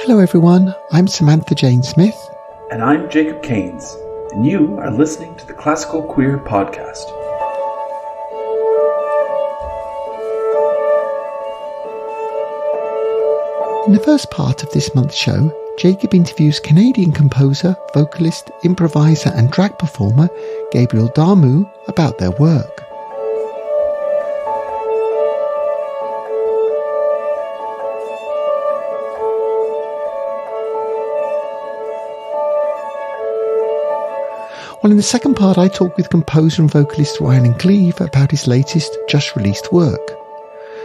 Hello everyone, I'm Samantha Jane Smith. And I'm Jacob Keynes, and you are listening to the Classical Queer Podcast. In the first part of this month's show, Jacob interviews Canadian composer, vocalist, improviser and drag performer Gabriel Dharmoo about their work. Well, in the second part, I talk with composer and vocalist Rylan Gleave about his latest, just-released work.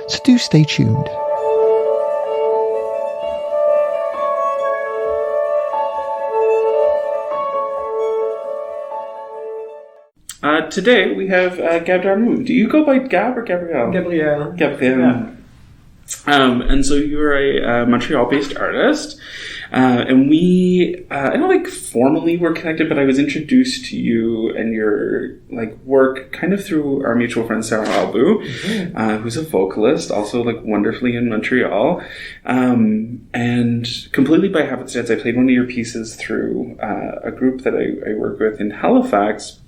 So do stay tuned. Today we have Gab Dharmoo. Do you go by Gab or Gabriel? Gabriel. Gabriel. Yeah. And so you're a Montreal-based artist. And we, I don't formally were connected, but I was introduced to you and your work kind of through our mutual friend Sarah Albu, who's a vocalist, also wonderfully in Montreal. And completely by happenstance, I played one of your pieces through a group that I work with in Halifax.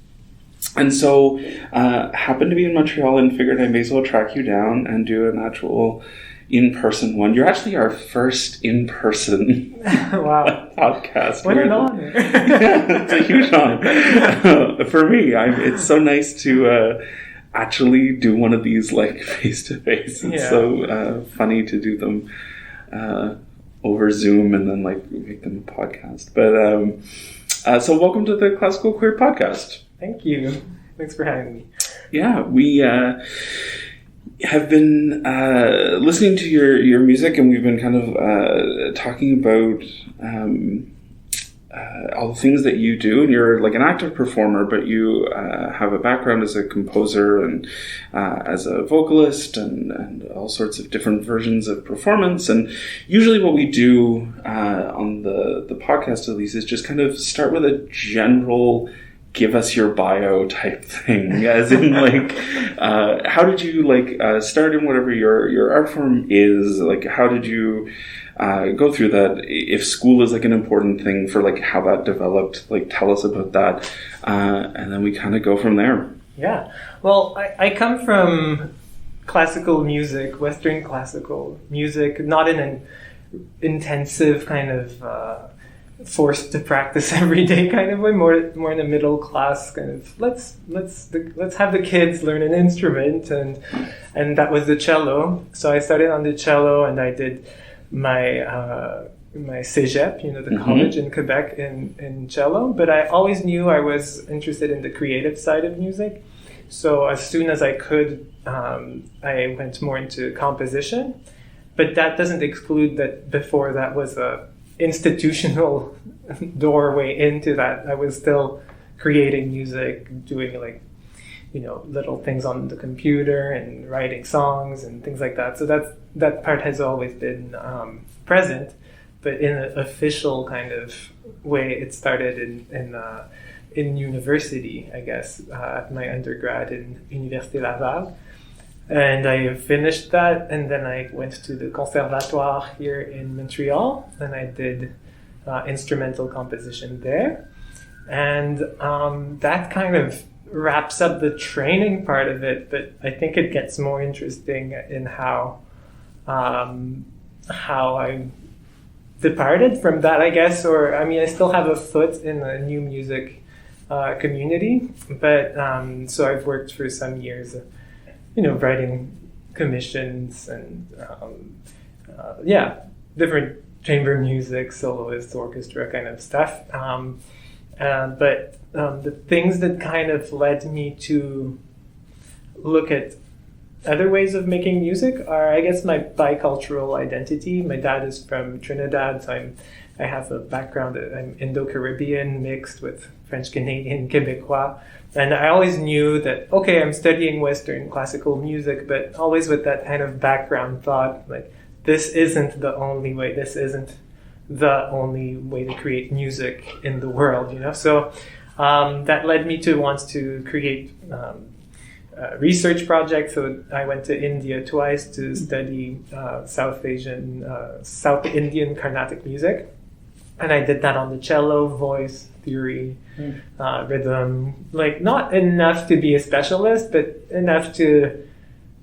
And so happened to be in Montreal and figured I may as well track you down and do an actual in-person one. You're actually our first in-person podcast. What an honor. Yeah, it's a huge honor. For me, it's so nice to actually do one of these face-to-face. It's so funny to do them over Zoom and then make them a podcast. But so welcome to the Classical Queer Podcast. Thank you. Thanks for having me. Yeah, we have been listening to your music, and we've been kind of talking about all the things that you do. And you're an active performer, but you have a background as a composer and as a vocalist and all sorts of different versions of performance. And usually what we do on the podcast, at least, is just kind of start with a general give us your bio type thing, as in how did you start in whatever your art form is? How did you go through that? If school is an important thing for how that developed, tell us about that, and then we kind of go from there. Yeah, well, I come from classical music, Western classical music, not in an intensive kind of forced to practice every day kind of way, more in a middle class kind of let's have the kids learn an instrument, and that was the cello. So I started on the cello, and I did my my cégep, the college in Quebec in cello. But I always knew I was interested in the creative side of music. So as soon as I could, I went more into composition. But that doesn't exclude that before that was a institutional doorway into that. I was still creating music, doing little things on the computer and writing songs and things like that. So that part has always been present, but in an official kind of way, it started in university, I guess, at my undergrad in Université Laval. And I finished that, and then I went to the Conservatoire here in Montreal, and I did instrumental composition there. And that kind of wraps up the training part of it, but I think it gets more interesting in how I departed from that, I guess. I still have a foot in the new music community, but so I've worked for some years writing commissions and different chamber music, soloist, orchestra kind of stuff. But the things that kind of led me to look at other ways of making music are, I guess, my bicultural identity. My dad is from Trinidad, so I have a background that I'm Indo-Caribbean mixed with French-Canadian, Quebecois. And I always knew that, okay, I'm studying Western classical music, but always with that kind of background thought, this isn't the only way, this isn't the only way to create music in the world, So that led me to want to create research project. So I went to India twice to study South Indian Carnatic music. And I did that on the cello, voice, theory, rhythm. Like, not enough to be a specialist, but enough to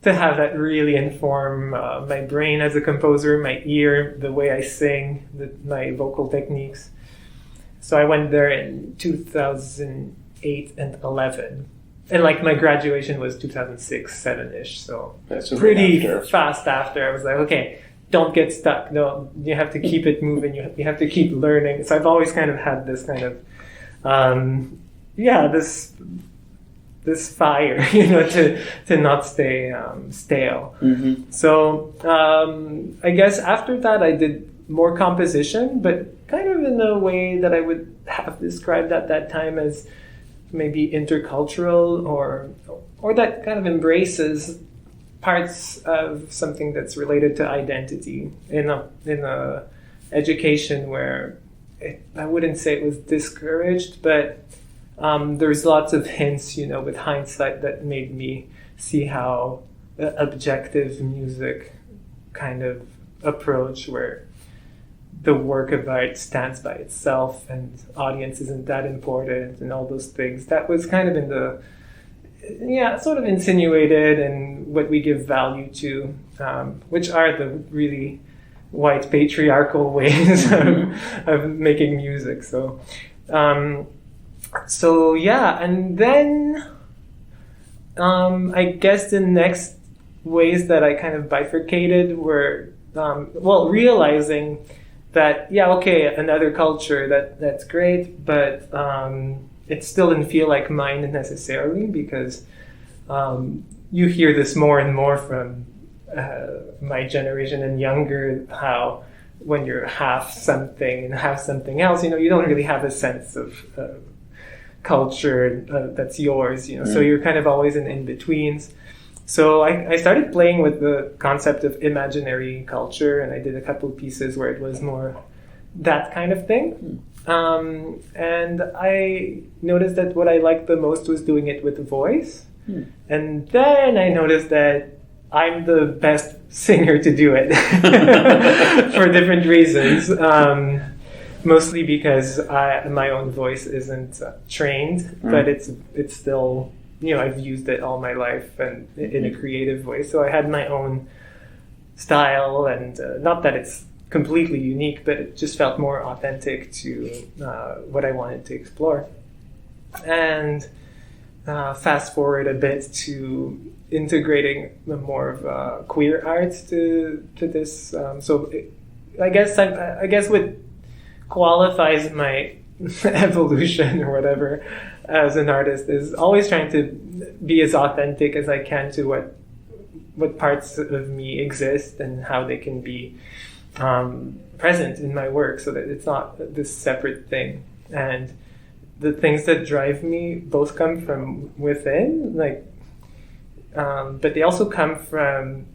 have that really inform my brain as a composer, my ear, the way I sing, my vocal techniques. So I went there in 2008 and 11. And like my graduation was 2006, 7-ish. So pretty fast after. I was like, okay, don't get stuck. No, you have to keep it moving. You have to keep learning. So I've always kind of had this kind of, this fire, to not stay stale. Mm-hmm. So I guess after that I did more composition, but kind of in a way that I would have described at that time as maybe intercultural or that kind of embraces parts of something that's related to identity in a education where I wouldn't say it was discouraged, but there's lots of hints, with hindsight that made me see how objective music kind of approach where the work of art stands by itself and audience isn't that important and all those things. That was kind of in the, sort of insinuated and what we give value to, which are the really white patriarchal ways of making music. So and then I guess the next ways that I kind of bifurcated were, realizing that, another culture, that's great, but it still didn't feel like mine necessarily, because you hear this more and more from my generation and younger, how when you're half something and half something else, you don't really have a sense of culture that's yours, so you're kind of always in in-betweens. So I started playing with the concept of imaginary culture, and I did a couple of pieces where it was more that kind of thing. And I noticed that what I liked the most was doing it with voice. And then I noticed that I'm the best singer to do it for different reasons. Mostly because my own voice isn't trained, but it's still, I've used it all my life and in a creative way. So I had my own style, and not that it's completely unique, but it just felt more authentic to what I wanted to explore. And fast forward a bit to integrating more of queer arts to this. I guess what qualifies my evolution or whatever as an artist is always trying to be as authentic as I can to what parts of me exist and how they can be present in my work, so that it's not this separate thing. And the things that drive me both come from within, but they also come from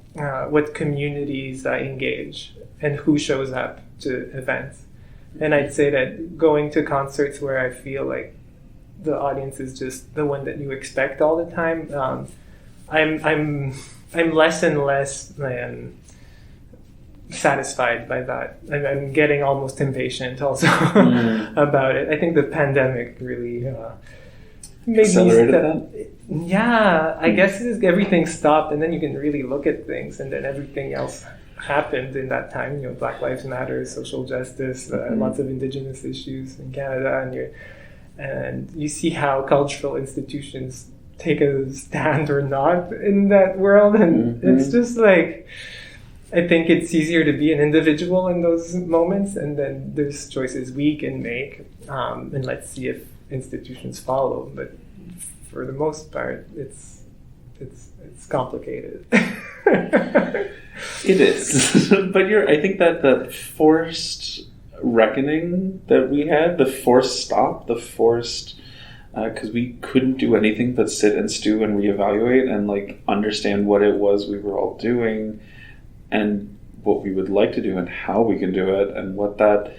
what communities I engage and who shows up to events. And I'd say that going to concerts where I feel like the audience is just the one that you expect all the time, I'm less and less satisfied by that. I'm getting almost impatient also about it. I think the pandemic really made accelerated that. Yeah, I guess everything stopped, and then you can really look at things, and then everything else happened in that time. Black Lives Matter, social justice, lots of Indigenous issues in Canada, and you see how cultural institutions take a stand or not in that world, and it's just like, I think it's easier to be an individual in those moments, and then there's choices we can make, and let's see if institutions follow. But for the most part, it's complicated. It is. But I think that the forced reckoning that we had, the forced stop, because we couldn't do anything but sit and stew and reevaluate and understand what it was we were all doing and what we would like to do and how we can do it, and what that,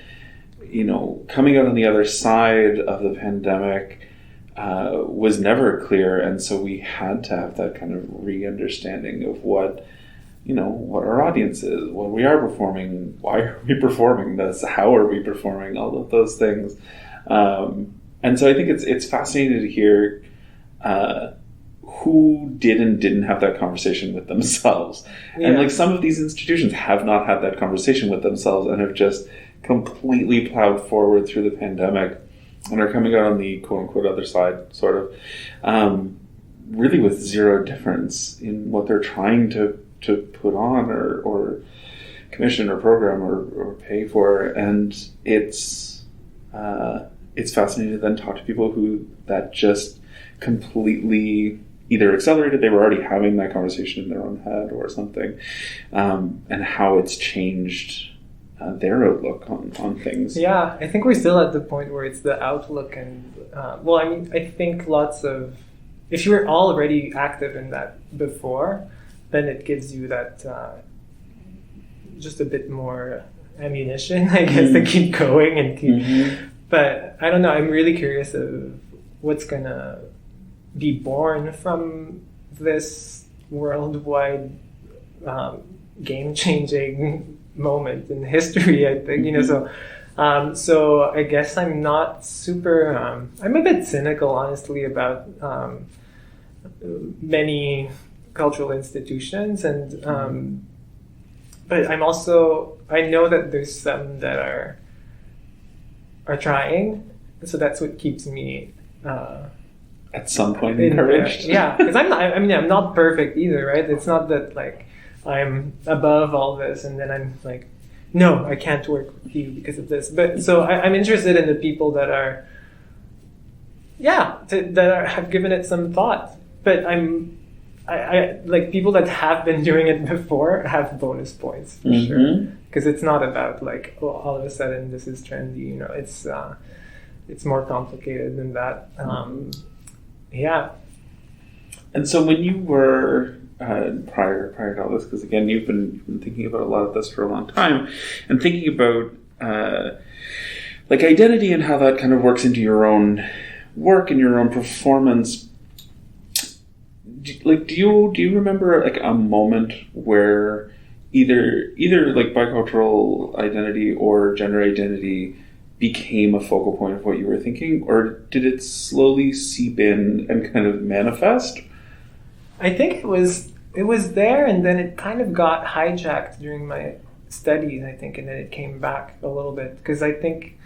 coming out on the other side of the pandemic, was never clear, and so we had to have that kind of re-understanding of what our audience is, what we are performing, why are we performing this, how are we performing, all of those things. And so I think it's fascinating to hear who did and didn't have that conversation with themselves. Yeah. And like some of these institutions have not had that conversation with themselves and have just completely plowed forward through the pandemic and are coming out on the quote-unquote other side, sort of, really with zero difference in what they're trying to put on or commission or program or pay for. And it's fascinating to then talk to people who that just completely either accelerated, they were already having that conversation in their own head or something, and how it's changed their outlook on things. Yeah, I think we're still at the point where it's the outlook and, I think if you're already active in that before, then it gives you that just a bit more ammunition, I guess, to keep going and keep. Mm-hmm. But I don't know, I'm really curious of what's going to be born from this worldwide game-changing moment in history, I think. So I guess I'm not super... I'm a bit cynical, honestly, about many cultural institutions, and but I'm also... I know that there's some that are trying, so that's what keeps me... at some point encouraged. Yeah, because I'm not perfect either, right? It's not that like I'm above all this and then I'm like, no, I can't work with you because of this. But so I'm interested in the people that are, have given it some thought. But I like people that have been doing it before have bonus points for sure, because it's not about like, oh, all of a sudden this is trendy. It's more complicated than that. Yeah. And so when you were prior to all this, because again, you've been thinking about a lot of this for a long time, and thinking about like identity and how that kind of works into your own work and your own performance. Do you remember like a moment where either like bicultural identity or gender identity became a focal point of what you were thinking, or did it slowly seep in and kind of manifest? I think it was there, and then it kind of got hijacked during my studies, I think, and then it came back a little bit, because I think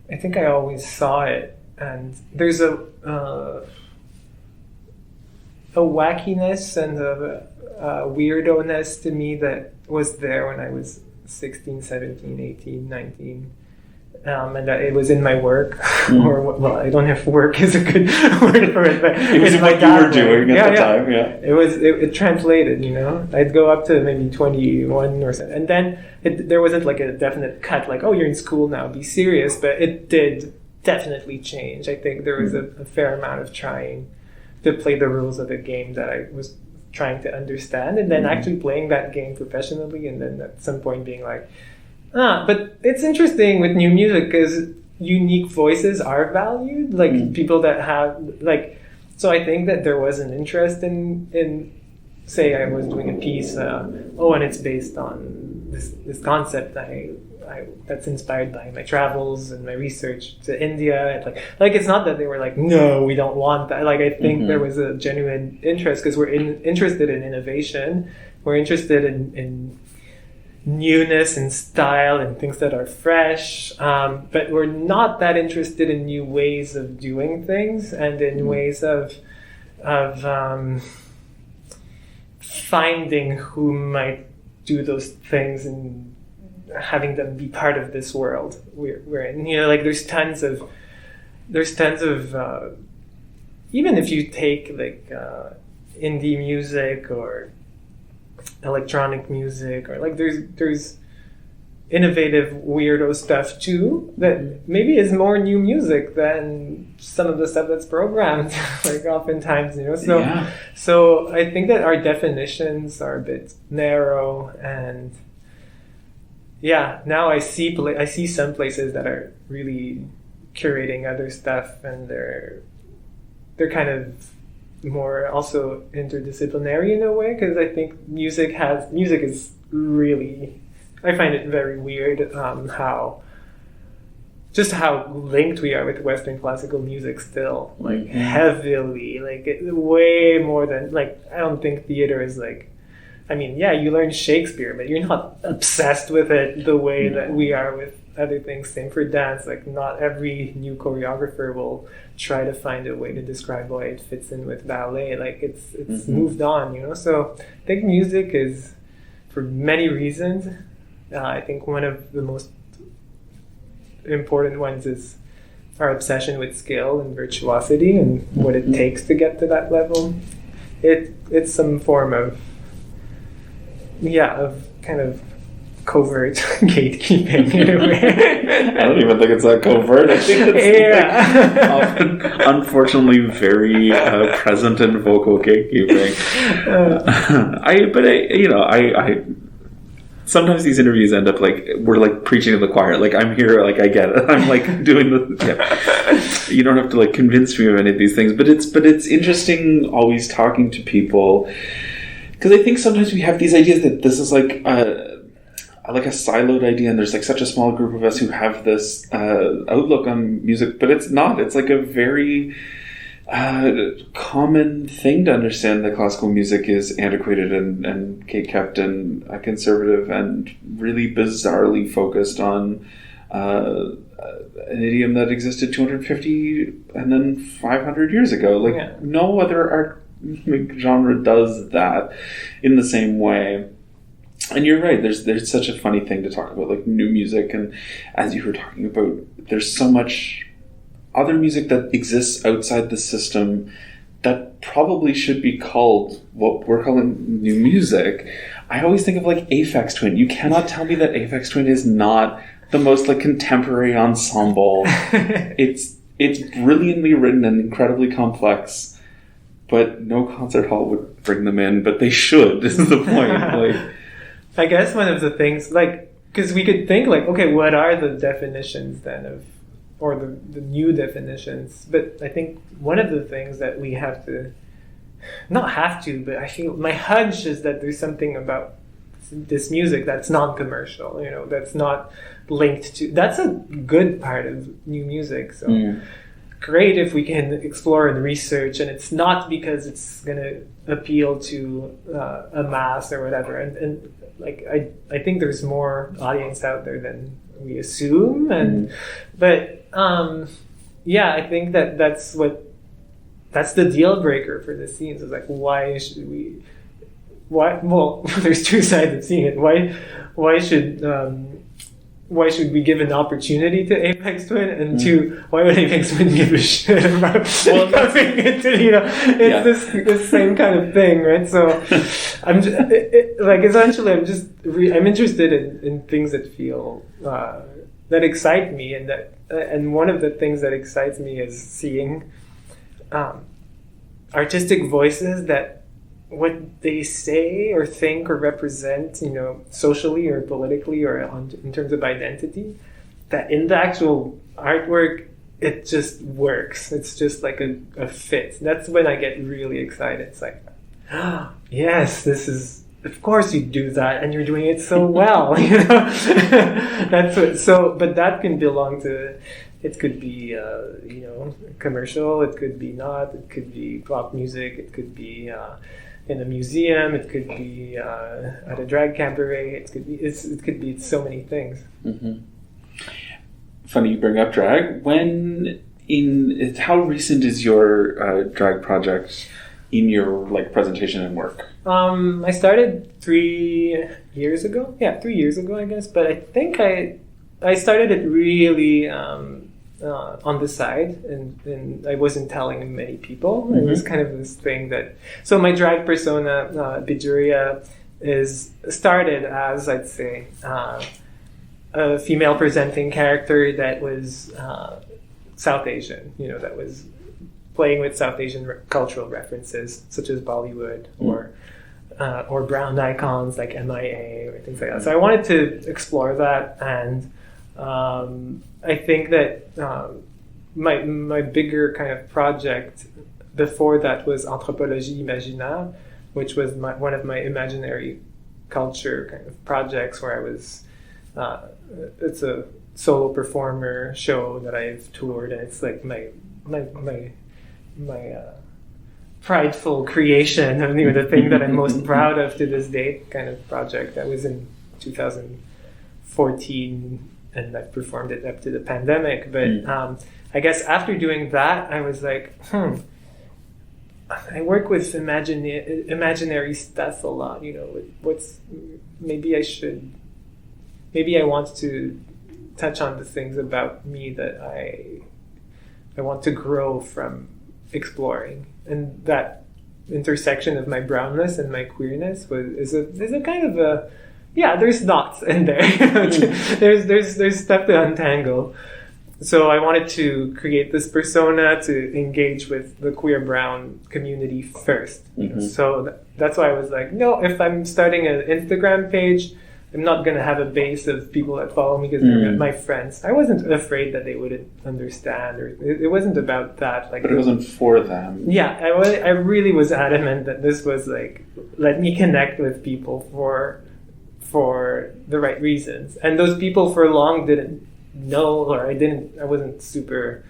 I always saw it, and there's a wackiness and a weirdo-ness to me that was there when I was 16, 17, 18, 19. And it was in my work, or I don't know if work is a good word for it, but it was what you were doing at the time. Yeah, it translated. I'd go up to maybe 21 or so, and then there wasn't like a definite cut, like, oh, you're in school now, be serious. But it did definitely change. I think there was a fair amount of trying to play the rules of the game that I was trying to understand, and then actually playing that game professionally, and then at some point being like. But it's interesting with new music because unique voices are valued, like people that have, like, so I think that there was an interest in say I was doing a piece, and it's based on this concept that's inspired by my travels and my research to India. And like it's not that they were like, no, we don't want that. Like I think there was a genuine interest because we're interested in innovation. We're interested in newness and style and things that are fresh, but we're not that interested in new ways of doing things and in ways of finding who might do those things and having them be part of this world we're in. Like there's tons of even if you take like indie music or electronic music, or like there's innovative weirdo stuff too that maybe is more new music than some of the stuff that's programmed like oftentimes, so I think that our definitions are a bit narrow, and now I see some places that are really curating other stuff, and they're they're kind of more also interdisciplinary in a way, because I think music is really, I find it very weird how linked we are with Western classical music still, like heavily, like way more than, like, I don't think theater is like, I mean, yeah, you learn Shakespeare, but you're not obsessed with it the way that we are with other things. Same for dance. Like, not every new choreographer will try to find a way to describe why it fits in with ballet. Like, it's moved on, you know? So I think music is, for many reasons, I think one of the most important ones is our obsession with skill and virtuosity and what it takes to get to that level. It's some form of kind of covert gatekeeping in a way. I don't even think it's that covert. I think it's often, unfortunately, very present in vocal gatekeeping. I sometimes these interviews end up like we're like preaching to the choir. Like, I'm here, like, I get it. I'm like doing you don't have to like convince me of any of these things, but it's interesting always talking to people, because I think sometimes we have these ideas that this is like a siloed idea, and there's like such a small group of us who have this outlook on music, but it's not. It's like a very common thing to understand that classical music is antiquated and gatekept and conservative and really bizarrely focused on an idiom that existed 250 and then 500 years ago. Like, no other art genre does that in the same way. And you're right, there's such a funny thing to talk about, like, new music, and as you were talking about, there's so much other music that exists outside the system that probably should be called what we're calling new music. I always think of like Aphex Twin. You cannot tell me that Aphex Twin is not the most like contemporary ensemble. It's brilliantly written and incredibly complex, but no concert hall would bring them in, but they should, is the point. Like, I guess one of the things, like, because we could think like, okay, what are the definitions then of, or the new definitions? But I think one of the things that we have to, not have to, but I feel my hunch is that there's something about this music that's non-commercial, you know, that's not linked to, that's a good part of new music. So great if we can explore and research, and it's not because it's going to appeal to a mass or whatever. And like, I think there's more audience out there than we assume. And but I think that's the deal breaker for the scenes. Is like, why should we? Well, there's two sides of seeing it. Why should we give an opportunity to Aphex Twin? And two, why would Aphex Twin give a shit about coming into, you know, it's this same kind of thing, right? So I'm just, essentially I'm interested in things that feel that excite me, and one of the things that excites me is seeing artistic voices that what they say or think or represent, you know, socially or politically or in terms of identity, that in the actual artwork, it just works. It's just like a fit. That's when I get really excited. It's like, yes, this is, of course you do that, and you're doing it so well, you know. That's what. So, but that can belong to. It could be, you know, commercial. It could be not. It could be pop music. It could be in a museum. It could be at a drag cabaret. It could be. It could be so many things. Mm-hmm. Funny you bring up drag. How recent is your drag project in your like presentation and work? I started 3 years ago. Yeah, 3 years ago, I guess. But I think I started it really on the side, and I wasn't telling many people. Mm-hmm. It was kind of this thing that. So my drag persona, Bijuria, started as, I'd say, a female presenting character that was South Asian. You know, that was playing with South Asian cultural references such as Bollywood or brown icons like MIA or things like that. So I wanted to explore that, and I think that my bigger kind of project before that was Anthropologie Imaginaire, which was one of my imaginary culture kind of projects where I was. It's a solo performer show that I've toured, and it's like my prideful creation, and the thing that I'm most proud of to this day, kind of project. That was in 2014, and I performed it up to the pandemic. But I guess after doing that, I was like, I work with imaginary stuff a lot. Maybe I want to touch on the things about me that I want to grow from exploring, and that intersection of my brownness and my queerness is a kind of a there's knots in there. There's stuff to untangle. So I wanted to create this persona to engage with the queer brown community first. So that's why I was like, no, if I'm starting an Instagram page, I'm not going to have a base of people that follow me because they're my friends. I wasn't afraid that they wouldn't understand, or it wasn't about that. Like, but it wasn't for them. Yeah, I really was adamant that this was like, let me connect with people for the right reasons. And those people for long didn't know, or I wasn't super,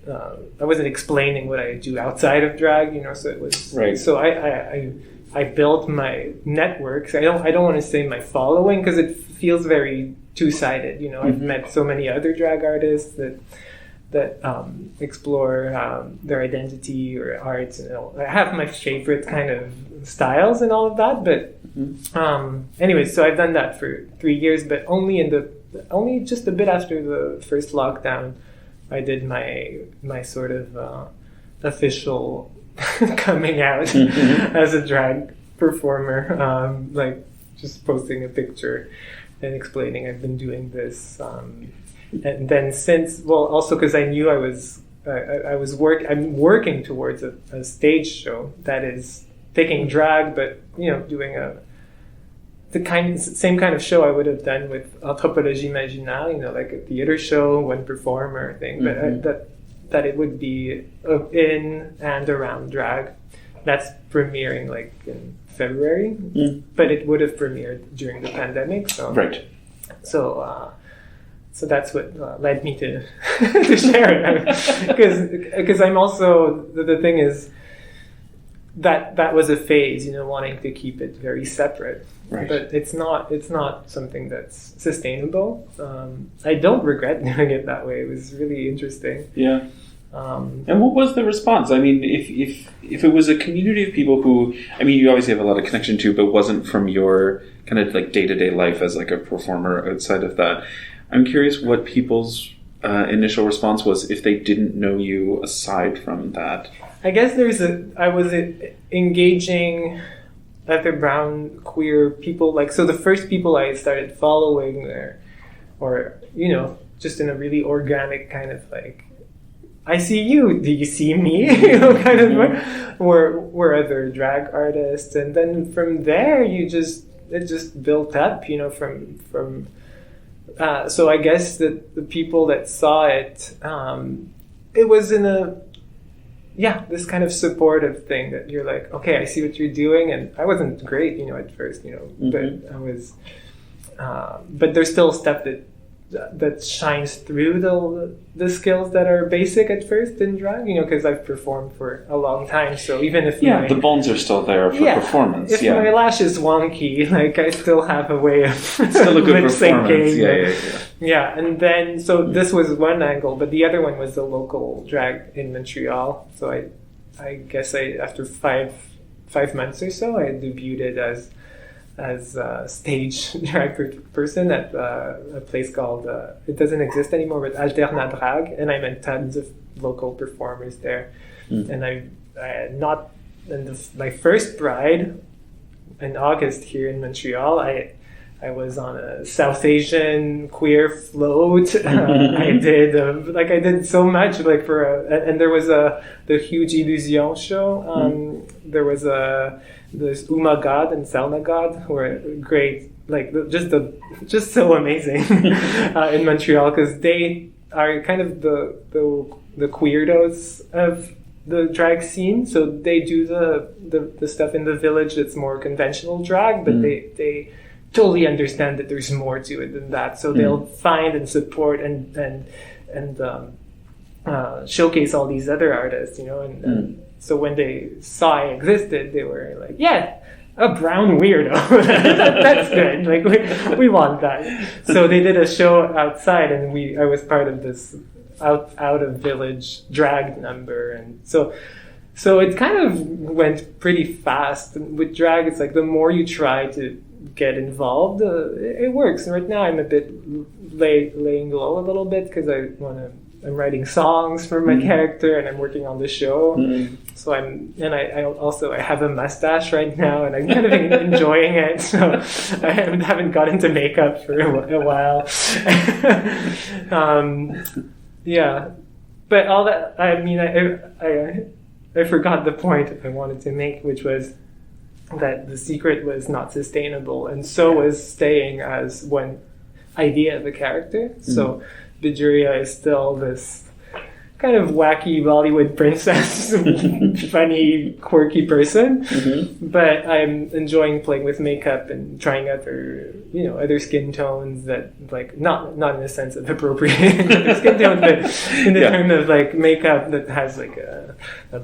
I wasn't explaining what I do outside of drag, so it was, right. So I built my networks. I don't want to say my following because it feels very two-sided. I've met so many other drag artists that explore their identity or arts. I have my favorite kind of styles and all of that. But anyway, so I've done that for 3 years, but only just a bit after the first lockdown, I did my sort of official coming out as a drag performer, like just posting a picture and explaining I've been doing this, and then also because I knew I'm working towards a stage show that is taking drag, but doing the same kind of show I would have done with Anthropologie Imaginaire, like a theater show, one performer thing, but that it would be in and around drag. That's premiering like in February, but it would have premiered during the pandemic. So right. So that's what led me to to share it, because I'm also the thing is that was a phase, wanting to keep it very separate. Right. But it's not something that's sustainable. I don't regret doing it that way. It was really interesting. Yeah. And what was the response? I mean, if it was a community of people who, you obviously have a lot of connection to, but wasn't from your kind of like day-to-day life as like a performer outside of that, I'm curious what people's initial response was if they didn't know you aside from that. I guess I was engaging other brown queer people, so the first people I started following there, or just in a really organic kind of like, I see you, do you see me? Kind of were other drag artists, and then from there it just built up, from so I guess that the people that saw it, it was in this kind of supportive thing that you're like, okay, I see what you're doing, and I wasn't great, at first, but I was, but there's still stuff that shines through the skills that are basic at first in drag, because I've performed for a long time, so even if the bones are still there for performance. If my lash is wonky, I still have a way of still a good performance. Yeah, and then this was one angle, but the other one was the local drag in Montreal. So I guess after five months or so, I debuted as a stage drag person at a place called, it doesn't exist anymore, but Alterna Drag, and I met tons of local performers there. And my first Pride in August here in Montreal, I was on a South Asian queer float. I did so much, and there was the huge Illusion show. There was this Uma God and Selma God who are great, just so amazing in Montreal, because they are kind of the queerdos of the drag scene. So they do the stuff in the village that's more conventional drag, but they totally understand that there's more to it than that. So they'll find and support and showcase all these other artists, and so when they saw I existed, they were like, yeah, a brown weirdo. That's good. Like we want that. So they did a show outside, and I was part of this out of village drag number, and so it kind of went pretty fast. And with drag, it's like the more you try to get involved, it works. And right now, I'm a bit laying low a little bit because I'm writing songs for my character, and I'm working on the show. So I have a mustache right now, and I'm kind of enjoying it. So I haven't got into makeup for a while. Yeah, but all that, I mean, I forgot the point I wanted to make, which was that the secret was not sustainable, and so was staying as one idea of a character. So Bijuria is still this kind of wacky Bollywood princess, funny, quirky person. But I'm enjoying playing with makeup and trying other skin tones that, like, not in the sense of appropriating other skin tones, but in the term of like makeup that has like a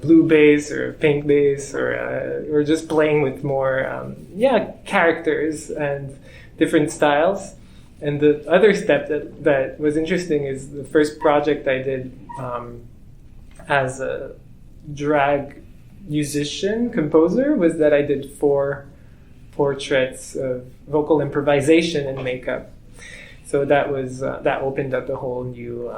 blue base or a pink base, or just playing with more characters and different styles. And the other step that was interesting is the first project I did as a drag musician, composer, was that I did 4 portraits of vocal improvisation and makeup. So that was that opened up a whole new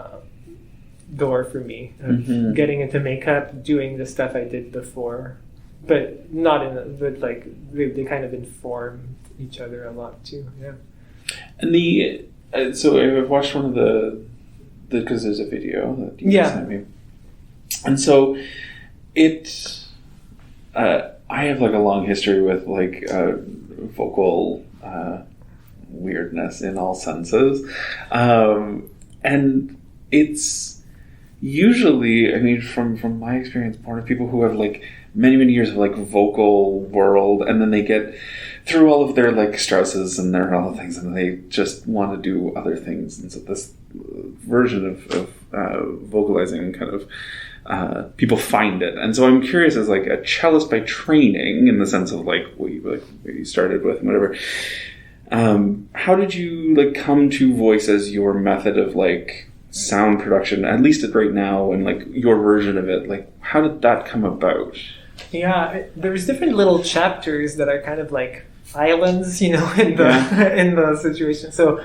door for me of getting into makeup, doing the stuff I did before, but but like they kind of inform each other a lot too. Yeah. And so I've watched one of because there's a video that you sent me, and so I have like a long history with like vocal weirdness in all senses, and it's usually, I mean, from my experience, born of people who have like many years of like vocal world, and then they get through all of their like Strausses and their all the things, and they just want to do other things. And so this version of vocalizing kind of people find it. And so I'm curious, as like a cellist by training, in the sense of like what you started with and whatever, how did you like come to voice as your method of like sound production, at least right now, and like your version of it? Like, how did that come about? Yeah, there's different little chapters that are kind of like islands, in the situation. So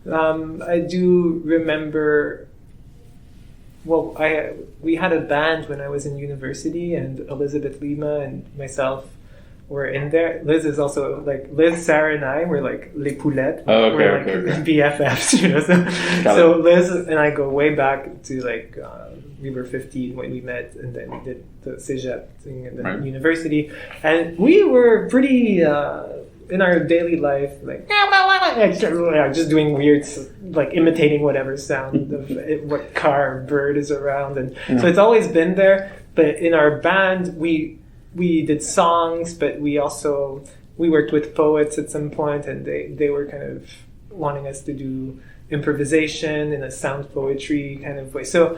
I do remember. Well, we had a band when I was in university, and Elizabeth Lima and myself were in there. Liz is also like Liz, Sarah, and I were like les poulettes. Oh, we're like BFFs, So Liz and I go way back to like we were 15 when we met, and then we did the cégep thing and then university, and we were pretty in our daily life like just doing weird, like imitating whatever sound of what car or bird is around, and so it's always been there. But in our band, we did songs, but we worked with poets at some point, and they were kind of wanting us to do improvisation in a sound poetry kind of way. So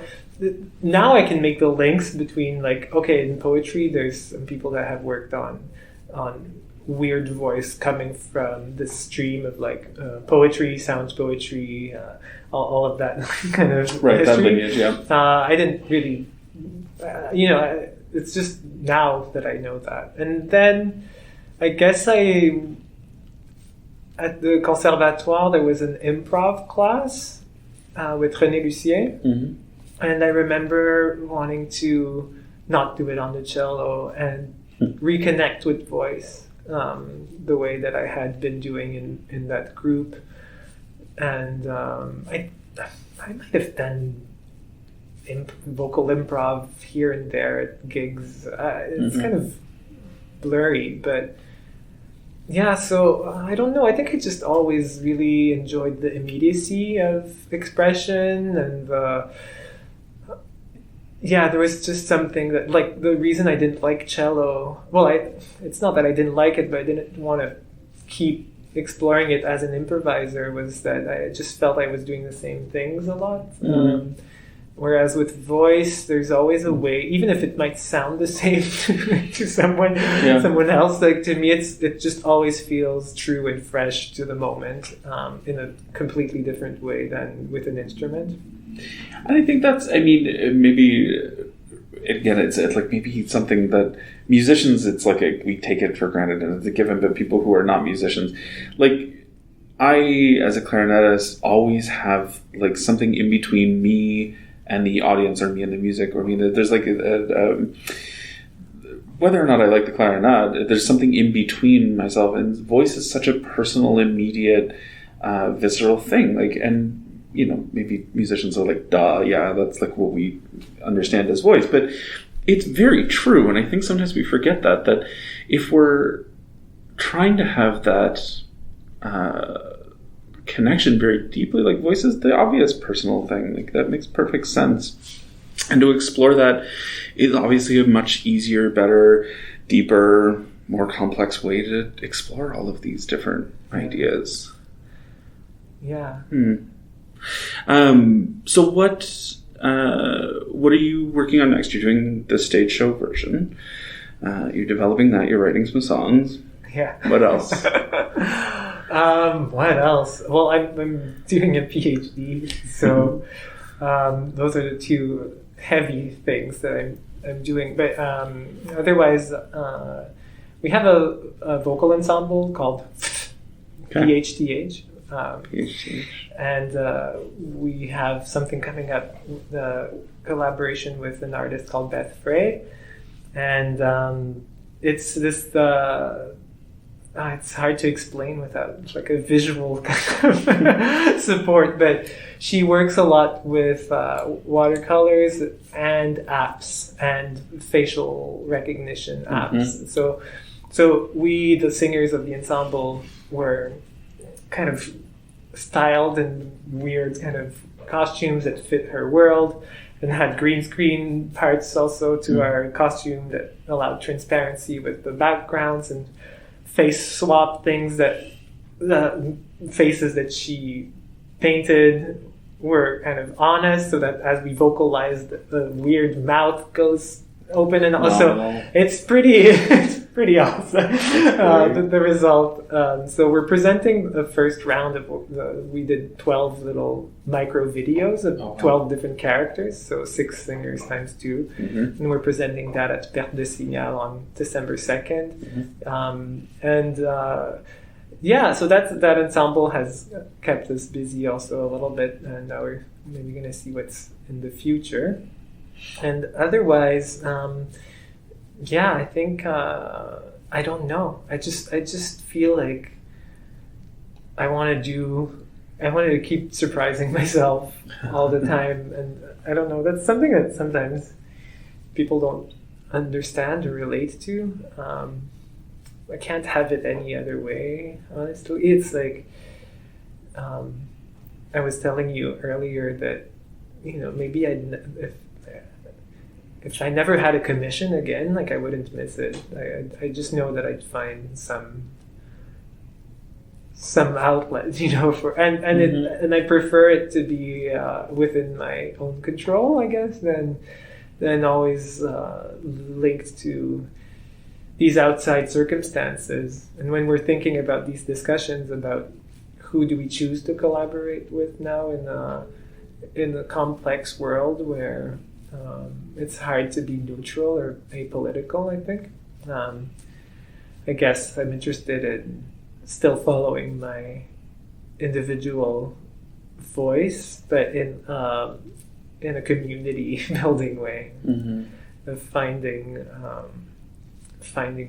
now I can make the links between like, okay, in poetry there's some people that have worked on weird voice coming from this stream of like poetry, sound poetry, all of that kind of history. That lineage, yeah. I didn't really, it's just now that I know that. And then I guess at the Conservatoire, there was an improv class with René Lucien. And I remember wanting to not do it on the cello and reconnect with voice the way that I had been doing in that group. And I might have done vocal improv here and there at gigs. It's kind of blurry, but yeah, so I don't know. I think I just always really enjoyed the immediacy of expression and yeah, there was just something that, like, the reason I didn't like cello, well, it's not that I didn't like it, but I didn't want to keep exploring it as an improviser, was that I just felt I was doing the same things a lot. Whereas with voice, there's always a way, even if it might sound the same to someone else. Like, to me, it just always feels true and fresh to the moment, in a completely different way than with an instrument. And I think that's, I mean, maybe, again, it's like maybe something that musicians, it's like we take it for granted and it's a given, but people who are not musicians, like, I, as a clarinetist, always have like something in between me and the audience, or me and the music, or me. There's like whether or not I like the clarinet, there's something in between myself, and voice is such a personal, immediate, visceral thing. Like, and you know, maybe musicians are like, duh, yeah, that's like what we understand as voice, but it's very true. And I think sometimes we forget that if we're trying to have that connection very deeply, like, voice is the obvious personal thing, like, that makes perfect sense. And to explore that is obviously a much easier, better, deeper, more complex way to explore all of these different ideas. Yeah. So what are you working on next? You're doing the stage show version. You're developing that. You're writing some songs. Yeah. What else? What else? Well, I'm doing a PhD, so those are the two heavy things that I'm doing. But otherwise, we have a vocal ensemble called PHTH. And we have something coming up, the collaboration with an artist called Beth Frey, and it's this it's hard to explain without like a visual kind of support, but she works a lot with watercolors and apps and facial recognition apps. So we, the singers of the ensemble, were kind of styled in weird kind of costumes that fit her world, and had green screen parts also to our costume that allowed transparency with the backgrounds, and face swap things that the faces that she painted were kind of honest, so that as we vocalized, the weird mouth goes open, and also it's pretty awesome, the result. So we're presenting the first round of we did 12 little micro videos of 12 different characters, so 6 singers times 2, and we're presenting that at Perte de Signal on December 2nd. So that ensemble has kept us busy also a little bit, and now we're maybe going to see what's in the future. And otherwise, I think I don't know. I just feel like I wanted to keep surprising myself all the time, and I don't know. That's something that sometimes people don't understand or relate to. I can't have it any other way, honestly. It's like I was telling you earlier that, you know, maybe if I never had a commission again, like, I wouldn't miss it. I just know that I'd find some outlet, you know, for and I prefer it to be within my own control, I guess, than always linked to these outside circumstances. And when we're thinking about these discussions about who do we choose to collaborate with now in a complex world where it's hard to be neutral or apolitical, I think. I guess I'm interested in still following my individual voice, but in a community building way, of finding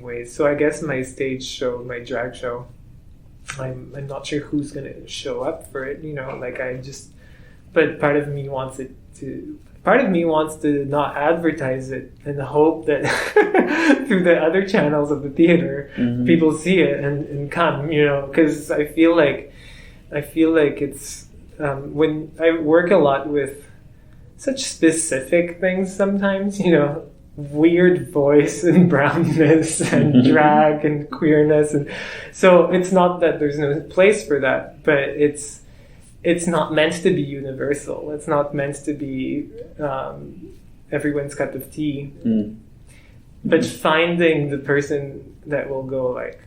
ways. So I guess my stage show, my drag show, I'm not sure who's gonna show up for it, you know, like but part of me wants to not advertise it and hope that through the other channels of the theater, people see it and come, you know, because I feel like it's when I work a lot with such specific things sometimes, weird voice and brownness and drag and queerness. And so it's not that there's no place for that, but it's not meant to be universal. It's not meant to be everyone's cup of tea. But finding the person that will go like,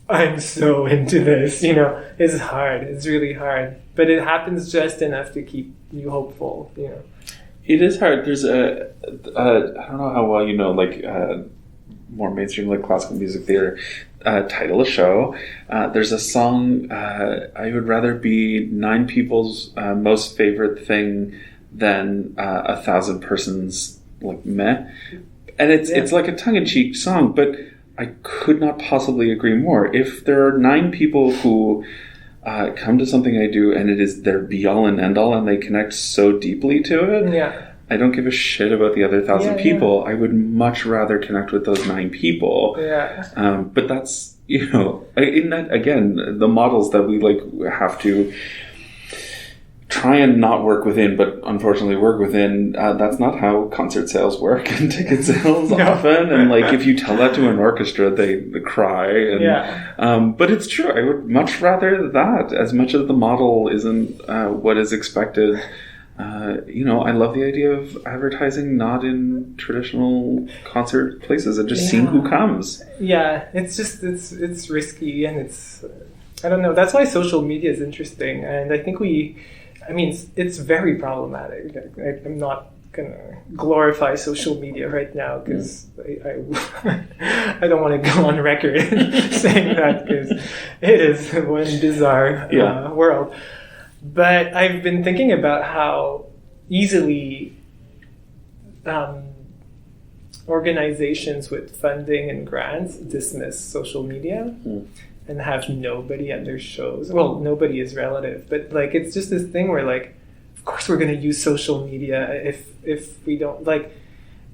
I'm so into this, is hard. It's really hard. But it happens just enough to keep you hopeful, It is hard. There's I don't know how well you know, like, more mainstream, like, classical music theater, title of show. There's a song, I would rather be 9 people's most favorite thing than 1,000 persons, like, meh. And it's like a tongue-in-cheek song, but I could not possibly agree more. If there are 9 people who come to something I do and it is their be-all and end-all and they connect so deeply to it, I don't give a shit about the other 1,000 people. I would much rather connect with those 9 people. But that's, in that, again, the models that we, like, have to try and not work within, but unfortunately work within, that's not how concert sales work and ticket sales often. And, like, if you tell that to an orchestra, they cry. And, but it's true. I would much rather that, as much as the model isn't what is expected. I love the idea of advertising not in traditional concert places and just seeing who comes. Yeah, it's just, it's risky, and it's, I don't know. That's why social media is interesting. And I think it's very problematic. I'm not going to glorify social media right now because I don't want to go on record saying that, because it is one bizarre world. But I've been thinking about how easily organizations with funding and grants dismiss social media and have nobody at their shows. Well, nobody is relative, but, like, it's just this thing where, like, of course we're going to use social media if we don't, like,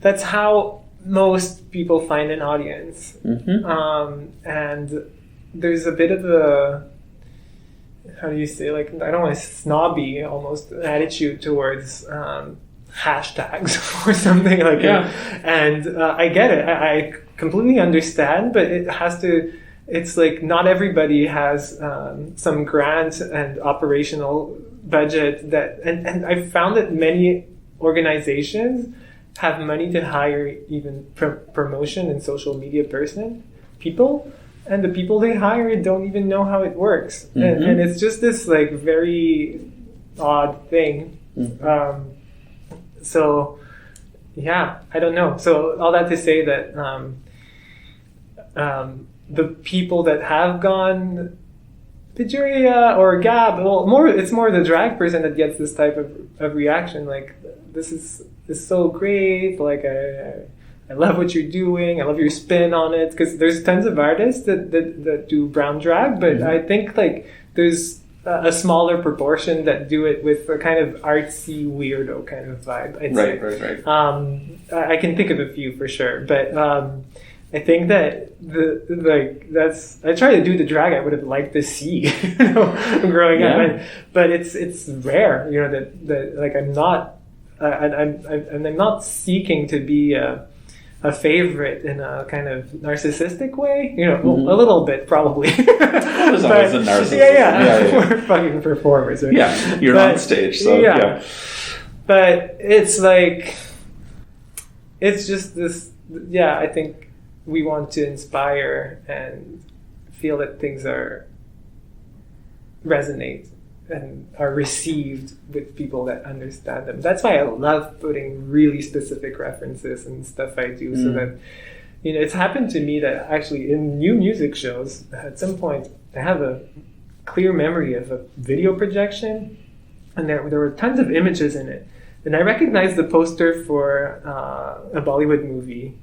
that's how most people find an audience. And there's a bit of a, how do you say, like, I don't want to snobby almost attitude towards hashtags or something like that. And I get it. I completely understand, but it has to, it's like not everybody has some grant and operational budget that, and I've found that many organizations have money to hire even promotion and social media people. And the people they hire don't even know how it works. And it's just this, like, very odd thing. So, yeah, I don't know. So all that to say that the people that have gone, Pijuria or Gab, well, it's more the drag person that gets this type of reaction. Like, this is so great. Like, I love what you're doing. I love your spin on it. Because there's tons of artists that do brown drag, but I think, like, there's a smaller proportion that do it with a kind of artsy, weirdo kind of vibe. Right. I can think of a few for sure, but I think that I try to do the drag I would have liked to see, growing up, but it's rare, that like I'm not seeking to be a favorite in a kind of narcissistic way, a little bit probably. There's always a narcissist. We're fucking performers, right? Yeah, you're on stage, so yeah. But it's like, it's just this. Yeah, I think we want to inspire and feel that things resonate and are received with people that understand them. That's why I love putting really specific references and stuff I do, so that, it's happened to me that actually in new music shows, at some point, I have a clear memory of a video projection, and there were tons of images in it. And I recognized the poster for a Bollywood movie,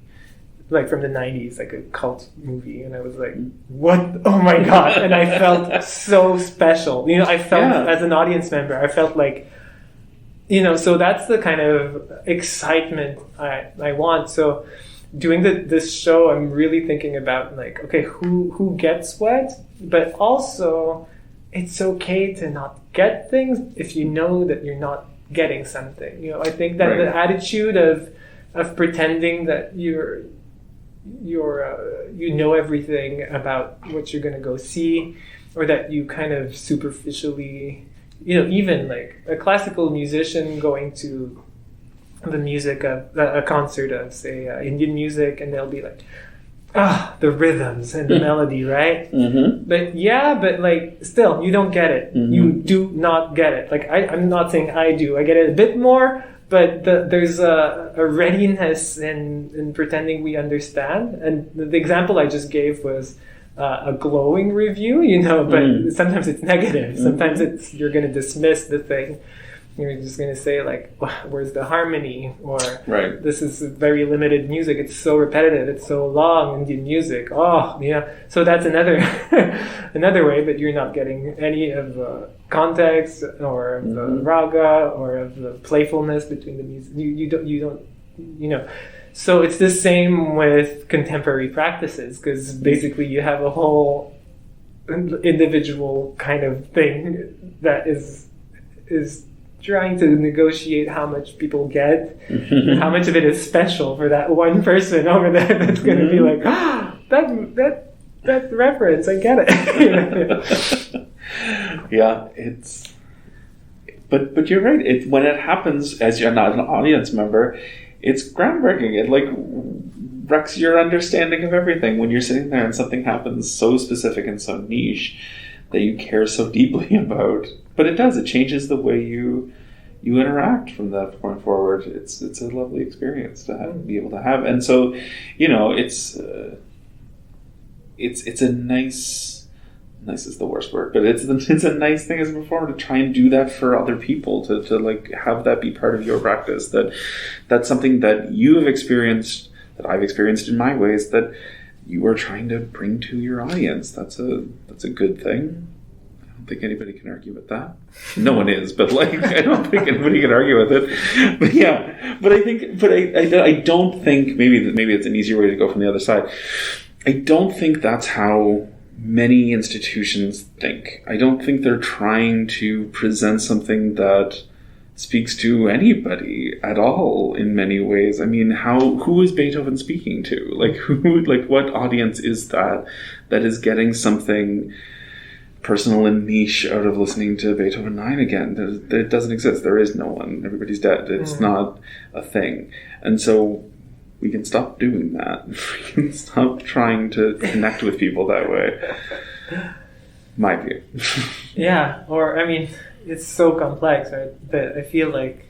like from the 90s, like a cult movie, and I was like, what? Oh my God. And I felt so special. I felt, as an audience member, I felt like, so that's the kind of excitement I want. So doing this show, I'm really thinking about, like, okay, who gets what? But also, it's okay to not get things if you know that you're not getting something. You know, I think that Right. the attitude of pretending that you know everything about what you're going to go see, or that you kind of superficially, you know, even like a classical musician going to the music of a concert of, say, Indian music, and they'll be like, the rhythms and the melody, right? Mm-hmm. But like, still, you don't get it. Mm-hmm. You do not get it. Like, I'm not saying I do. I get it a bit more, but there's a readiness in pretending we understand. And the example I just gave was a glowing review, you know, but sometimes it's negative. Sometimes you're going to dismiss the thing. You're just going to say, like, where's the harmony? Or Right. this is very limited music. It's so repetitive. It's so long, Indian music. Oh, yeah. So that's another another way, but you're not getting any of the context or of the raga or of the playfulness between the music. You don't, you know. So it's the same with contemporary practices, because basically you have a whole individual kind of thing that is trying to negotiate how much people get, and how much of it is special for that one person over there that's going to be like, that reference, I get it. Yeah, but you're right. When it happens as you're not an audience member, it's groundbreaking. It like wrecks your understanding of everything when you're sitting there and something happens so specific and so niche that you care so deeply about. But it does. It changes the way you interact from that point forward. It's a lovely experience to be able to have. And so, you know, it's a nice is the worst word, but it's a nice thing as a performer to try and do that for other people, to like have that be part of your practice. That's something that you have experienced, that I've experienced in my ways, that you are trying to bring to your audience. That's a good thing. I don't think anybody can argue with that. No one is, but like I don't think anybody can argue with it. But yeah, I don't think maybe it's an easier way to go from the other side. I don't think that's how many institutions think. I don't think they're trying to present something that speaks to anybody at all in many ways. I mean, who is Beethoven speaking to? Like what audience is that is getting something personal and niche out of listening to Beethoven 9 again? It doesn't exist. There is no one. Everybody's dead. It's not a thing. And so we can stop doing that. We can stop trying to connect with people that way. My view. Yeah, or I mean, it's so complex, right? That I feel like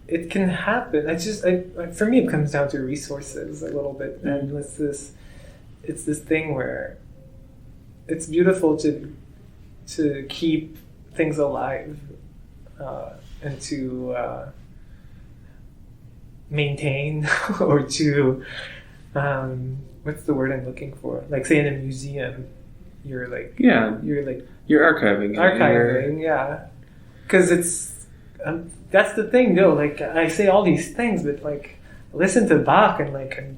it can happen. For me, it comes down to resources a little bit, and it's this thing where it's beautiful to keep things alive and to maintain or to what's the word I'm looking for? Like, say in a museum, you're archiving, yeah, because it's that's the thing, though. Like, I say all these things, but like, listen to Bach and like I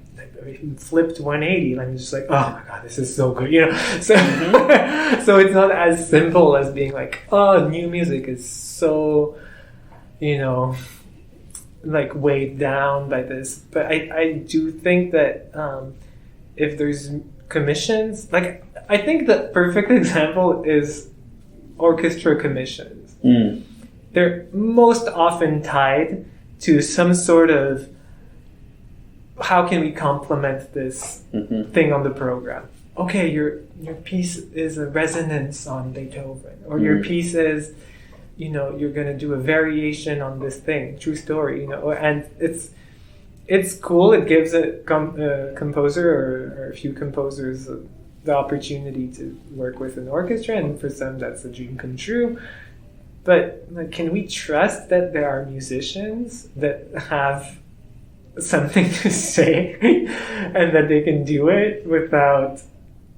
flipped 180, and I'm just like, oh my god, this is so good, you know. So so it's not as simple as being like, oh, new music is so, you know, like weighed down by this. But I do think that if there's commissions, like, I think the perfect example is orchestra commissions. They're most often tied to some sort of, how can we complement this thing on the program? Okay, your piece is a resonance on Beethoven, or your piece is, you know, you're going to do a variation on this thing, true story, you know, and it's cool. It gives a composer or a few composers the opportunity to work with an orchestra, and for some that's a dream come true. But like, can we trust that there are musicians that have something to say and that they can do it without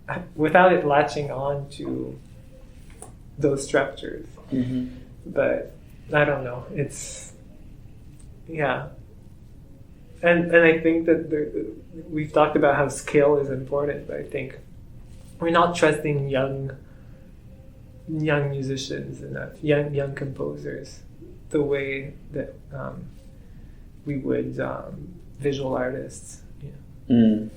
it latching on to those structures? But I don't know. It's, yeah. And I think that we've talked about how skill is important, but I think we're not trusting young musicians enough, young composers. the way that we would visual artists, or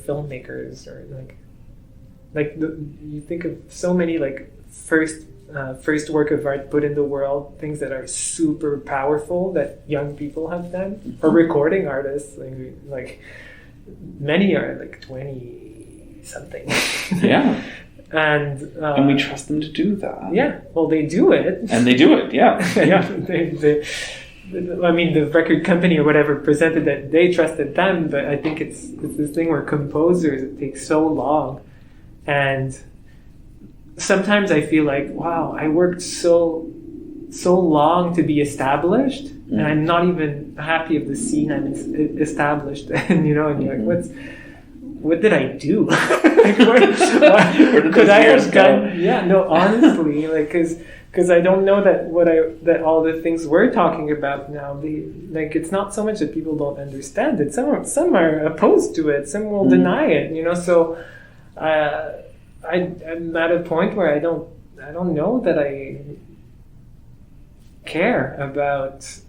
filmmakers, or you think of so many like first work of art put in the world, things that are super powerful that young people have done, or recording artists, like many are like 20 something. Yeah. And we trust them to do that. Yeah, well, they do it. And they do it, yeah. Yeah. I mean, the record company or whatever presented that they trusted them, but I think it's this thing where composers, it takes so long. And sometimes I feel like, wow, I worked so long to be established, and I'm not even happy of the scene I'm established. And, and you're like, what did I do? Like, where could I have done? Yeah, no, honestly, like, because I don't know that all the things we're talking about now, it's not so much that people don't understand it. Some are opposed to it. Some will deny it. So I'm at a point where I don't know that I care about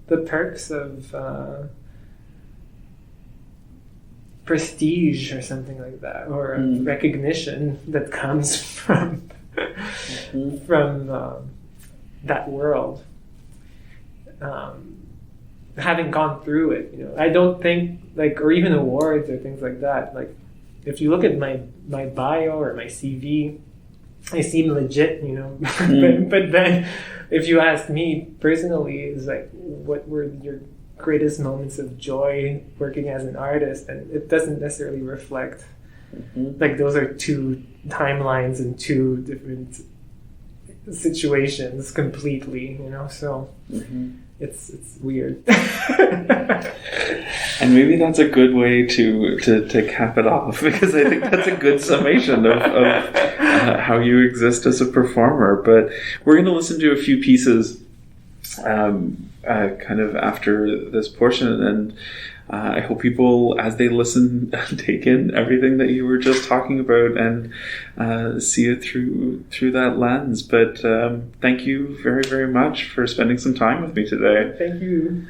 the perks of prestige or something like that, or recognition that comes from that world. Having gone through it, I don't think or even awards or things like that. Like, if you look at my bio or my CV, I seem legit, but then if you ask me personally, it's like, what were your greatest moments of joy working as an artist? And it doesn't necessarily reflect, those are two timelines and two different situations completely, so it's weird. And maybe that's a good way to cap it off, because I think that's a good summation of how you exist as a performer. But we're going to listen to a few pieces kind of after this portion, and I hope people, as they listen, take in everything that you were just talking about and see it through that lens. But thank you very, very much for spending some time with me today. Thank you.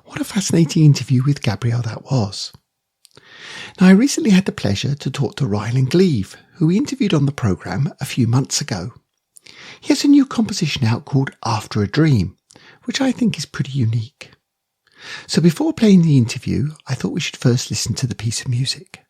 What a fascinating interview with Gabriel that was. Now, I recently had the pleasure to talk to Rylan Gleave, who we interviewed on the programme a few months ago. He has a new composition out called After a Dream, which I think is pretty unique. So before playing the interview, I thought we should first listen to the piece of music.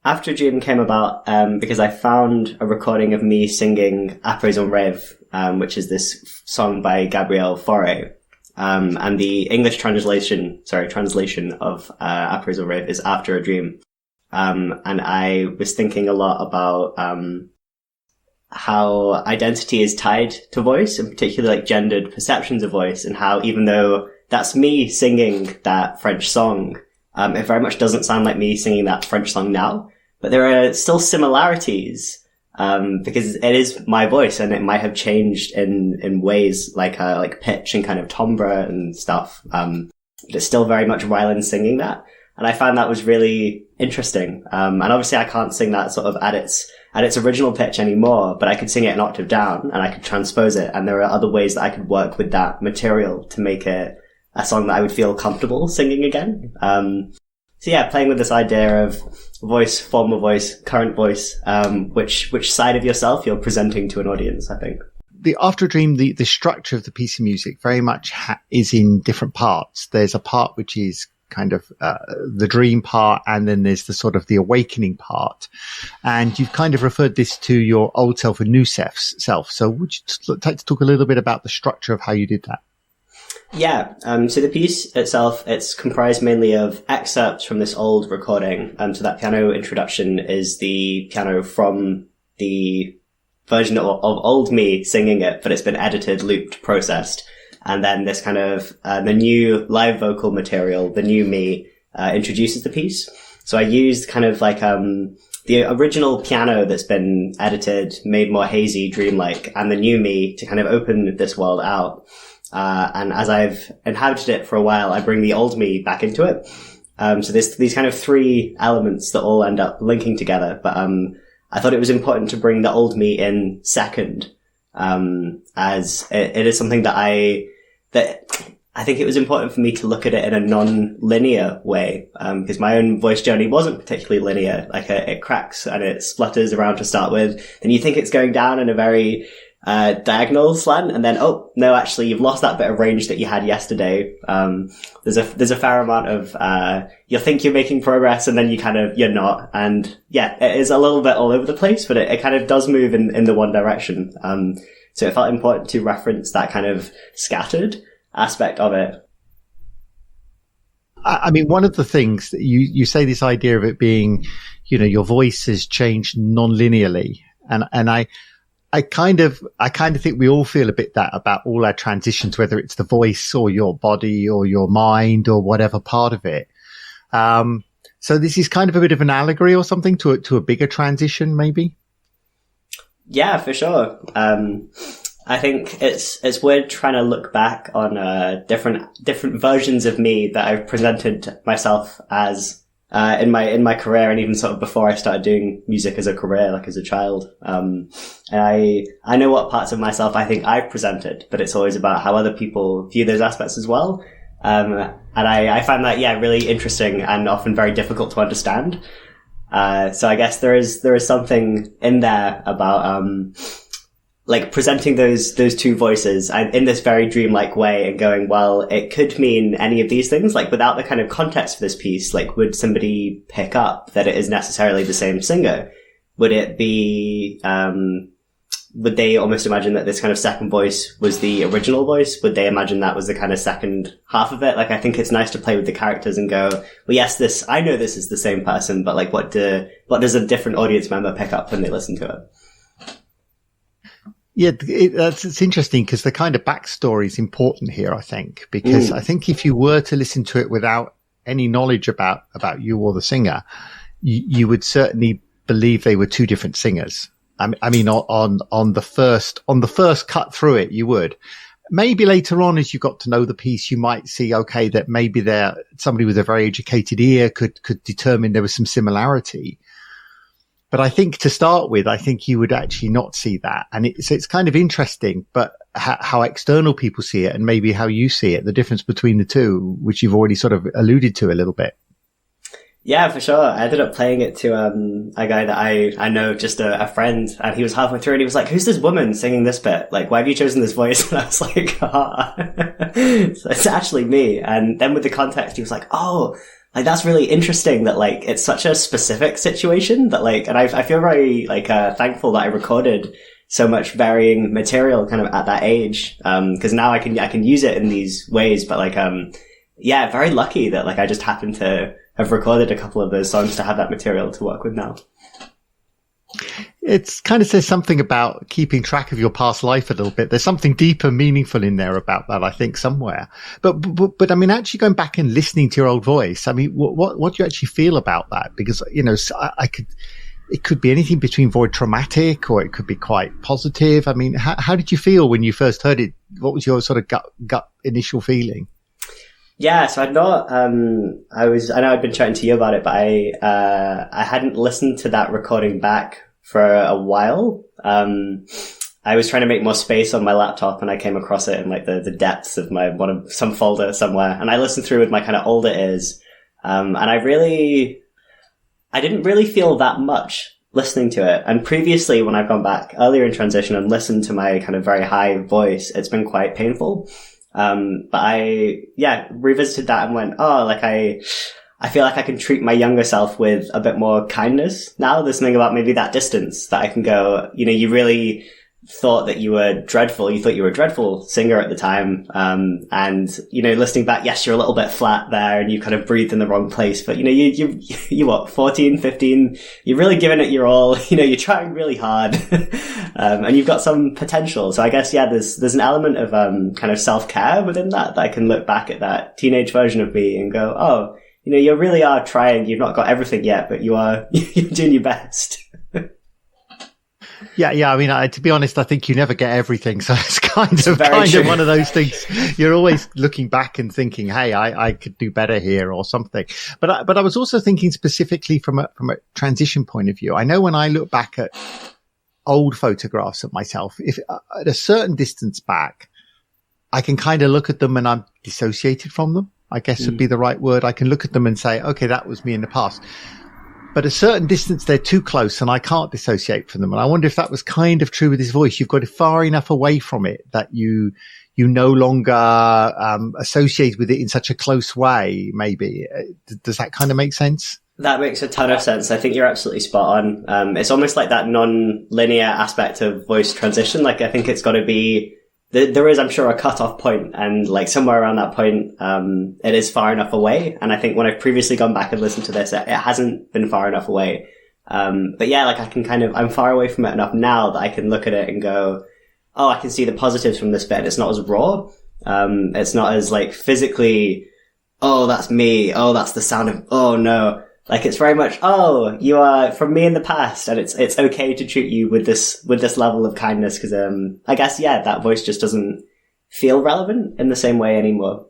After Dream came about because I found a recording of me singing Après un rêve, which is this song by Gabriel Dharmoo. And the English translation of Après un rêve is After a Dream. And I was thinking a lot about how identity is tied to voice, and particularly like gendered perceptions of voice, and how even though that's me singing that French song, it very much doesn't sound like me singing that French song now. But there are still similarities, because it is my voice and it might have changed in ways like pitch and kind of timbre and stuff. But it's still very much Rylan singing that. And I found that was really interesting. And obviously I can't sing that sort of at its original pitch anymore, but I could sing it an octave down and I could transpose it. And there are other ways that I could work with that material to make it a song that I would feel comfortable singing again. So yeah, playing with this idea of voice, former voice, current voice, which side of yourself you're presenting to an audience, I think. The After a Dream, the structure of the piece of music very much is in different parts. There's a part which is kind of the dream part, and then there's the sort of the awakening part. And you've kind of referred this to your old self and new self. So would you like to talk a little bit about the structure of how you did that? Yeah, so the piece itself, it's comprised mainly of excerpts from this old recording. So that piano introduction is the piano from the version of old me singing it, but it's been edited, looped, processed. And then this kind of, the new live vocal material, the new me, introduces the piece. So I used kind of like, the original piano that's been edited, made more hazy, dreamlike, and the new me to kind of open this world out. And as I've inhabited it for a while, I bring the old me back into it. So there's these kind of three elements that all end up linking together. But, I thought it was important to bring the old me in second, as it is something that I think it was important for me to look at it in a non-linear way, because my own voice journey wasn't particularly linear. Like it cracks and it splutters around to start with. Then you think it's going down in a very diagonal slant, and then no, actually you've lost that bit of range that you had yesterday. There's a fair amount of you think you're making progress and then you're not, and yeah, it is a little bit all over the place, but it kind of does move in the one direction. So it felt important to reference that kind of scattered aspect of it. I mean, one of the things that you say, this idea of it being, your voice has changed non-linearly, and I kind of think we all feel a bit that about all our transitions, whether it's the voice or your body or your mind or whatever part of it. So this is kind of a bit of an allegory or something to a bigger transition, maybe. Yeah, for sure. I think it's weird trying to look back on different versions of me that I've presented myself as in my career, and even sort of before I started doing music as a career, like as a child. And I know what parts of myself I think I've presented, but it's always about how other people view those aspects as well. And I find that, yeah, really interesting and often very difficult to understand. So I guess there is something in there about, like presenting those two voices in this very dreamlike way and going, well, it could mean any of these things. Like without the kind of context for this piece, like would somebody pick up that it is necessarily the same singer? Would it be, would they almost imagine that this kind of second voice was the original voice? Would they imagine that was the kind of second half of it? Like, I think it's nice to play with the characters and go, well, yes, I know this is the same person, but like, what does a different audience member pick up when they listen to it? Yeah, it's interesting because the kind of backstory is important here, I think, because I think if you were to listen to it without any knowledge about you or the singer, you would certainly believe they were two different singers. I mean, on the first cut through it, you would. Maybe later on, as you got to know the piece, you might see, okay, that maybe somebody with a very educated ear could determine there was some similarity. But I think to start with, I think you would actually not see that. And it's kind of interesting, but how external people see it and maybe how you see it, the difference between the two, which you've already sort of alluded to a little bit. Yeah, for sure. I ended up playing it to a guy that I know, just a friend, and he was halfway through and he was like, "Who's this woman singing this bit? Like, why have you chosen this voice?" And I was like, so it's actually me. And then with the context, he was like, "Oh, like that's really interesting that like it's such a specific situation that like," and I feel very like thankful that I recorded so much varying material kind of at that age, because now I can use it in these ways. But like yeah, very lucky that like I just happened to have recorded a couple of those songs to have that material to work with now. It's kind of says something about keeping track of your past life a little bit. There's something deeper, meaningful in there about that, I think, somewhere. But I mean, actually going back and listening to your old voice, I mean, what do you actually feel about that? Because, you know, it could be anything between very traumatic or it could be quite positive. I mean, how did you feel when you first heard it? What was your sort of gut initial feeling? Yeah, so I'd not, I know I'd been chatting to you about it, but I hadn't listened to that recording back for a while. I was trying to make more space on my laptop and I came across it in like the depths of some folder somewhere. And I listened through with my kind of older ears. And I didn't really feel that much listening to it. And previously when I've gone back earlier in transition and listened to my kind of very high voice, it's been quite painful. But I revisited that and went, oh, like I feel like I can treat my younger self with a bit more kindness now. There's something about maybe that distance that I can go, you know, you really thought that you were dreadful. You thought you were a dreadful singer at the time. And, you know, listening back, yes, you're a little bit flat there and you kind of breathed in the wrong place. But, you know, you what, 14, 15, you're really giving it your all. You know, you're trying really hard. And you've got some potential. So I guess, yeah, there's an element of, kind of self-care within that I can look back at that teenage version of me and go, oh, you know, you really are trying. You've not got everything yet, but you're doing your best. Yeah. I mean, to be honest, I think you never get everything. So it's kind of one of those things. You're always looking back and thinking, hey, I could do better here or something. But I was also thinking specifically from a transition point of view. I know when I look back at old photographs of myself, if at a certain distance back, I can kind of look at them and I'm dissociated from them, I guess would be the right word. I can look at them and say, okay, that was me in the past. But at a certain distance, they're too close and I can't dissociate from them. And I wonder if that was kind of true with his voice. You've got it far enough away from it that you no longer associate with it in such a close way, maybe. Does that kind of make sense? That makes a ton of sense. I think you're absolutely spot on. It's almost like that non-linear aspect of voice transition. Like, I think it's got to be, there is, I'm sure, a cutoff point, and like somewhere around that point, it is far enough away. And I think when I've previously gone back and listened to this, it hasn't been far enough away. But yeah, like I'm far away from it enough now that I can look at it and go, oh, I can see the positives from this bit. And it's not as raw. It's not as like physically, oh, that's me. Oh, that's the sound of, oh no. Like, it's very much, oh, you are from me in the past, and it's okay to treat you with this level of kindness, because, I guess, yeah, that voice just doesn't feel relevant in the same way anymore.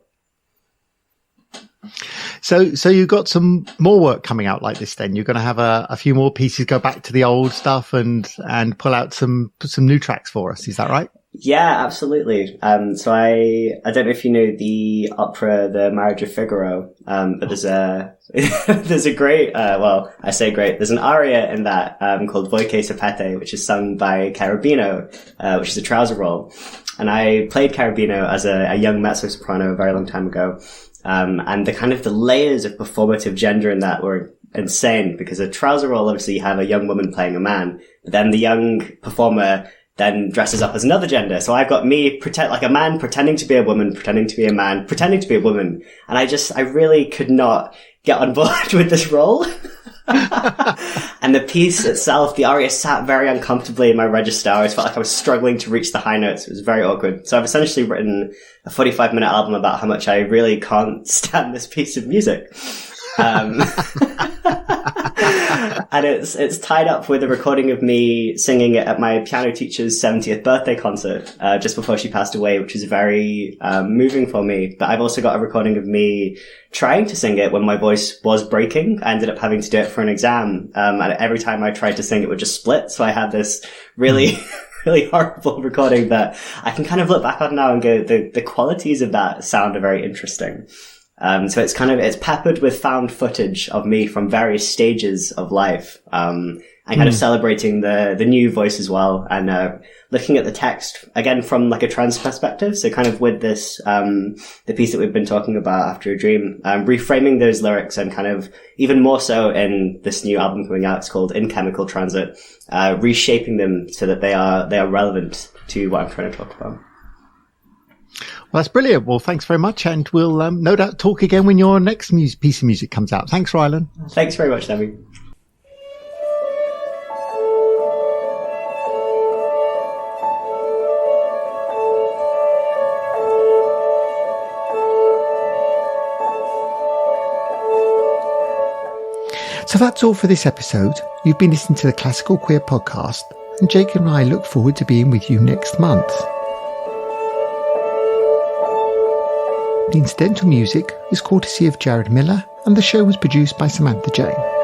So you've got some more work coming out like this then? You're going to have a few more pieces, go back to the old stuff and pull out some new tracks for us. Is that right? Yeah, absolutely. So I don't know if you know the opera, The Marriage of Figaro, but there's a great, I say great, there's an aria in that, called Voi che sapete, which is sung by Carabino, which is a trouser roll. And I played Carabino as a young mezzo-soprano a very long time ago. And the layers of performative gender in that were insane, because a trouser roll, obviously you have a young woman playing a man, but then the young performer then dresses up as another gender. So I've got me like a man pretending to be a woman, pretending to be a man, pretending to be a woman. And I really could not get on board with this role. And the piece itself, the aria sat very uncomfortably in my register. I always felt like I was struggling to reach the high notes. It was very awkward. So I've essentially written a 45-minute album about how much I really can't stand this piece of music. And it's tied up with a recording of me singing it at my piano teacher's 70th birthday concert, just before she passed away, which is very, moving for me. But I've also got a recording of me trying to sing it when my voice was breaking. I ended up having to do it for an exam. And every time I tried to sing, it would just split. So I had this really, really horrible recording that I can kind of look back on now and go, the qualities of that sound are very interesting. So it's peppered with found footage of me from various stages of life, and kind of celebrating the new voice as well, and looking at the text again from like a trans perspective. So kind of with this, the piece that we've been talking about, After a Dream, reframing those lyrics, and kind of even more so in this new album coming out, it's called In Chemical Transit, reshaping them so that they are relevant to what I'm trying to talk about. Well, that's brilliant. Well, thanks very much. And we'll no doubt talk again when your next piece of music comes out. Thanks, Rylan. Thanks very much, Debbie. So that's all for this episode. You've been listening to the Classical Queer Podcast, and Jake and I look forward to being with you next month. The incidental music is courtesy of Jared Miller, and the show was produced by Samantha Jane.